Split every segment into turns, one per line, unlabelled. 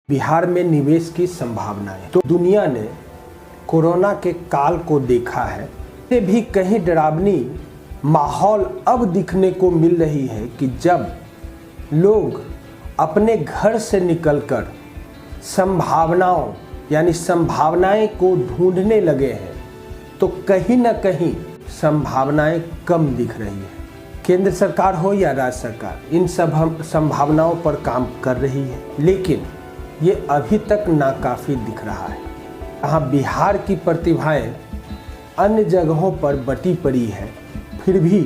बिहार में निवेश की संभावनाएं। तो दुनिया ने कोरोना के काल को देखा है, इससे भी कहीं डरावनी माहौल अब दिखने को मिल रही है कि जब लोग अपने घर से निकलकर संभावनाओं यानी संभावनाएं को ढूंढने लगे हैं, तो कहीं ना कहीं संभावनाएं कम दिख रही है। केंद्र सरकार हो या राज्य सरकार, इन सब संभावनाओं पर काम कर रही है, लेकिन ये अभी तक नाकाफी दिख रहा है। यहाँ बिहार की प्रतिभाएं अन्य जगहों पर बटी पड़ी है, फिर भी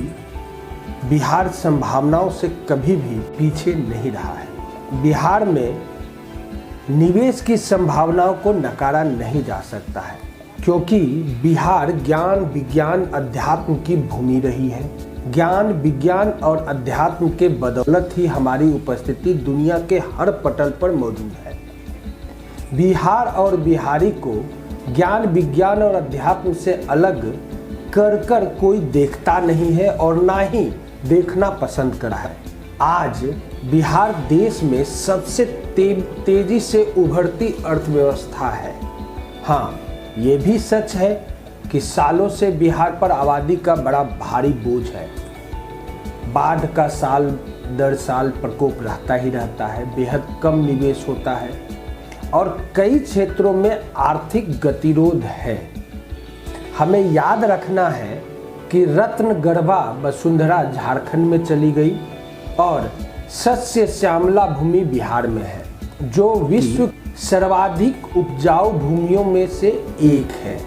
बिहार संभावनाओं से कभी भी पीछे नहीं रहा है। बिहार में निवेश की संभावनाओं को नकारा नहीं जा सकता है, क्योंकि बिहार ज्ञान विज्ञान अध्यात्म की भूमि रही है। ज्ञान विज्ञान और अध्यात्म के बदौलत ही हमारी उपस्थिति दुनिया के हर पटल पर मौजूद है। बिहार और बिहारी को ज्ञान विज्ञान और अध्यात्म से अलग कर कोई देखता नहीं है और ना ही देखना पसंद करा है। आज बिहार देश में सबसे तेजी से उभरती अर्थव्यवस्था है। हाँ, ये भी सच है कि सालों से बिहार पर आबादी का बड़ा भारी बोझ है। बाढ़ का साल दर साल प्रकोप रहता ही रहता है, बेहद कम निवेश होता है और कई क्षेत्रों में आर्थिक गतिरोध है। हमें याद रखना है कि रत्न गर्भा वसुंधरा झारखंड में चली गई और शस्य श्यामला भूमि बिहार में है, जो विश्व सर्वाधिक उपजाऊ भूमियों में से एक है।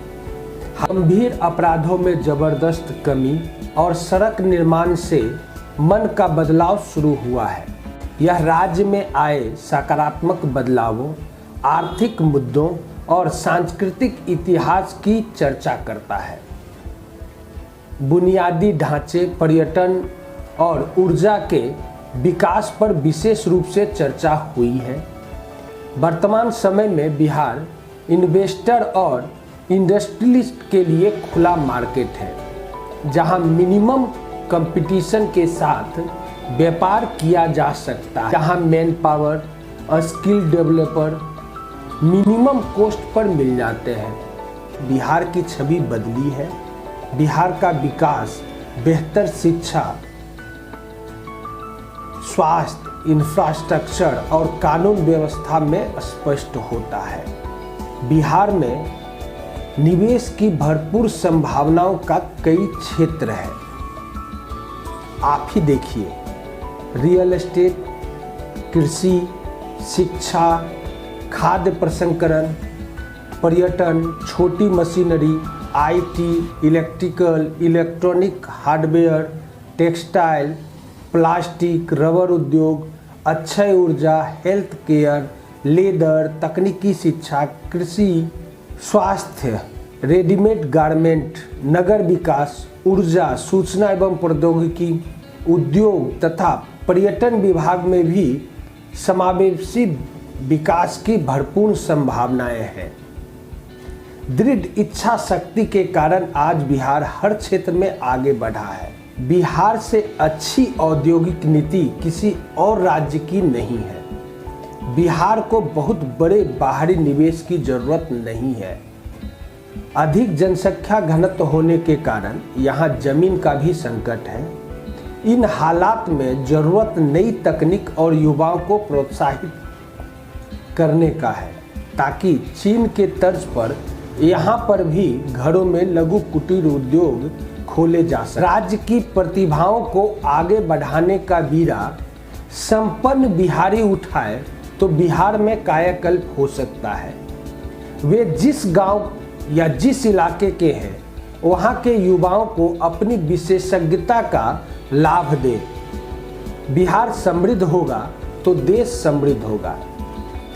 गंभीर अपराधों में जबरदस्त कमी और सड़क निर्माण से मन का बदलाव शुरू हुआ है। यह राज्य में आए सकारात्मक बदलावों, आर्थिक मुद्दों और सांस्कृतिक इतिहास की चर्चा करता है। बुनियादी ढांचे, पर्यटन और ऊर्जा के विकास पर विशेष रूप से चर्चा हुई है। वर्तमान समय में बिहार इन्वेस्टर और इंडस्ट्रियलिस्ट के लिए खुला मार्केट है, जहां मिनिमम कंपटीशन के साथ व्यापार किया जा सकता है, जहां manpower, skill developer minimum cost पर मिल जाते हैं। बिहार की छवि बदली है। बिहार का विकास बेहतर शिक्षा, स्वास्थ्य, इंफ्रास्ट्रक्चर और कानून व्यवस्था में स्पष्ट होता है। बिहार में निवेश की भरपूर संभावनाओं का कई क्षेत्र है। आप ही देखिए, रियल एस्टेट, कृषि, शिक्षा, खाद्य प्रसंस्करण, पर्यटन, छोटी machinery, IT, electrical, electronic, hardware, textile, plastic, rubber उद्योग, अक्षय ऊर्जा, हेल्थ केयर, लेदर, तकनीकी शिक्षा, कृषि, स्वास्थ्य, रेडीमेड गारमेंट, नगर विकास, ऊर्जा, सूचना एवं प्रौद्योगिकी, उद्योग तथा पर्यटन विभाग में भी समावेशी विकास की भरपूर संभावनाएं हैं। दृढ़ इच्छा शक्ति के कारण आज बिहार हर क्षेत्र में आगे बढ़ा है। बिहार से अच्छी औद्योगिक नीति किसी और राज्य की नहीं है। बिहार को बहुत बड़े बाहरी निवेश की जरूरत नहीं है। अधिक जनसंख्या घनत्व होने के कारण यहाँ जमीन का भी संकट है। इन हालात में जरूरत नई तकनीक और युवाओं को प्रोत्साहित करने का है, ताकि चीन के तर्ज पर यहाँ पर भी घरों में लघु कुटीर उद्योग खोले जा सके। राज्य की प्रतिभाओं को आगे बढ़ाने का बीड़ा संपन्न बिहारी उठाए तो बिहार में कायाकल्प हो सकता है। वे जिस गांव या जिस इलाके के हैं, वहां के युवाओं को अपनी विशेषज्ञता का लाभ दे। बिहार समृद्ध होगा तो देश समृद्ध होगा।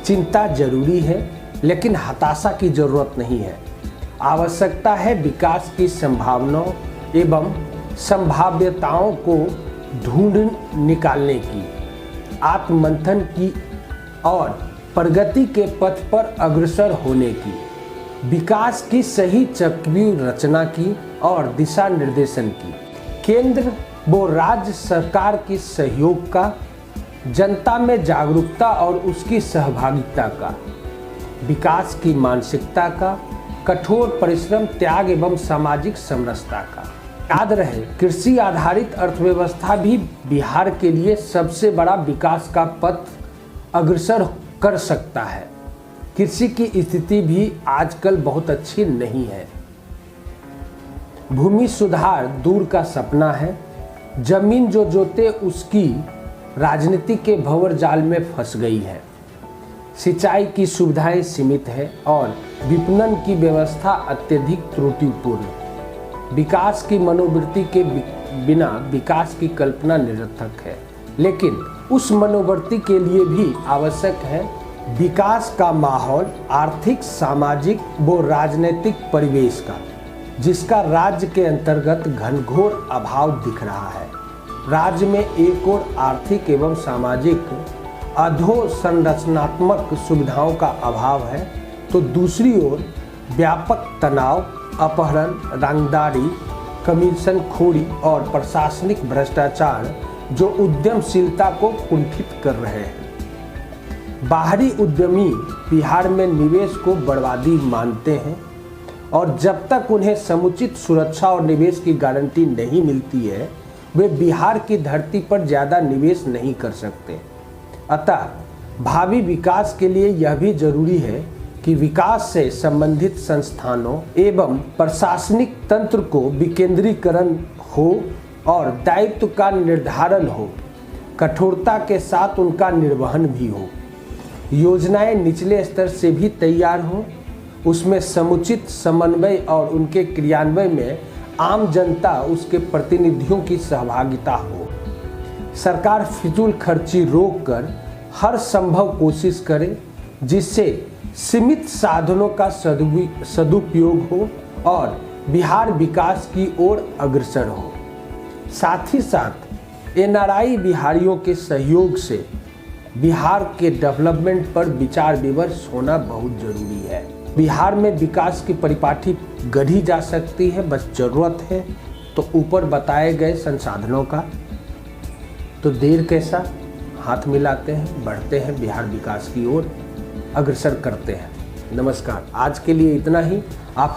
चिंता जरूरी है, लेकिन हताशा की जरूरत नहीं है। आवश्यकता है विकास की संभावनाओं एवं संभाव्यताओं को ढूंढ निकालने की, आत्ममंथन की और प्रगति के पथ पर अग्रसर होने की, विकास की सही चक्रव्यूह रचना की और दिशा निर्देशन की, केंद्र व राज्य सरकार के सहयोग का जनता में जागरूकता और उसकी सहभागिता का, विकास की मानसिकता का, कठोर परिश्रम, त्याग एवं सामाजिक समरसता का। याद रहे, कृषि आधारित अर्थव्यवस्था भी बिहार के लिए सबसे बड़ा विकास का पथ अग्रसर कर सकता है। कृषि की स्थिति भी आजकल बहुत अच्छी नहीं है। भूमि सुधार दूर का सपना है। जमीन जो जोते उसकी राजनीति के भंवर जाल में फंस गई है। सिंचाई की सुविधाएं सीमित है और विपणन की व्यवस्था अत्यधिक त्रुटिपूर्ण। विकास की मनोवृत्ति के बिना विकास की कल्पना निरर्थक है, लेकिन उस मनोवृत्ति के लिए भी आवश्यक है विकास का माहौल, आर्थिक, सामाजिक व राजनीतिक परिवेश का, जिसका राज्य के अंतर्गत घनघोर अभाव दिख रहा है। राज्य में एक ओर आर्थिक एवं सामाजिक अधोसंरचनात्मक सुविधाओं का अभाव है, तो दूसरी ओर व्यापक तनाव, अपहरण, रंगदारी, कमीशनखोरी और प्रशासनिक भ्रष्टाचार जो उद्यमशीलता को कुंठित कर रहे हैं। बाहरी उद्यमी बिहार में निवेश को बर्बादी मानते हैं और जब तक उन्हें समुचित सुरक्षा और निवेश की गारंटी नहीं मिलती है, वे बिहार की धरती पर ज़्यादा निवेश नहीं कर सकते। अतः भावी विकास के लिए यह भी जरूरी है कि विकास से संबंधित संस्थानों एवं प्रशासनिक तंत्र को विकेंद्रीकरण हो और दायित्व का निर्धारण हो, कठोरता के साथ उनका निर्वहन भी हो। योजनाएं निचले स्तर से भी तैयार हों, उसमें समुचित समन्वय और उनके क्रियान्वयन में आम जनता, उसके प्रतिनिधियों की सहभागिता हो। सरकार फिजूल खर्ची रोककर हर संभव कोशिश करे जिससे सीमित साधनों का सदुपयोग हो और बिहार विकास की ओर अग्रसर हो। साथ ही साथ एनआरआई बिहारियों के सहयोग से बिहार के डेवलपमेंट पर विचार विमर्श होना बहुत जरूरी है। बिहार में विकास की परिपाटी गढ़ी जा सकती है, बस जरूरत है तो ऊपर बताए गए संसाधनों का। तो देर कैसा, हाथ मिलाते हैं, बढ़ते हैं, बिहार विकास की ओर अग्रसर करते हैं। नमस्कार, आज के लिए इतना ही। आप